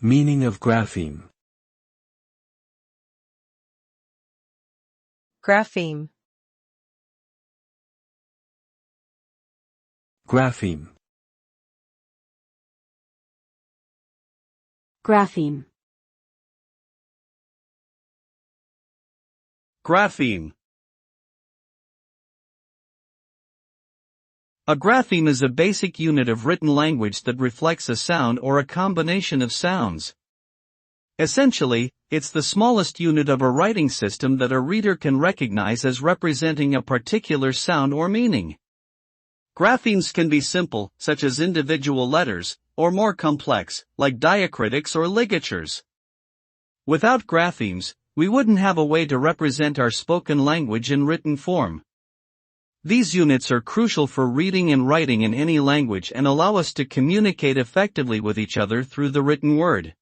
Meaning of grapheme. Grapheme. Grapheme. Grapheme. Grapheme. A grapheme is a basic unit of written language that reflects a sound or a combination of sounds. Essentially, it's the smallest unit of a writing system that a reader can recognize as representing a particular sound or meaning. Graphemes can be simple, such as individual letters, or more complex, like diacritics or ligatures. Without graphemes, we wouldn't have a way to represent our spoken language in written form. These units are crucial for reading and writing in any language and allow us to communicate effectively with each other through the written word.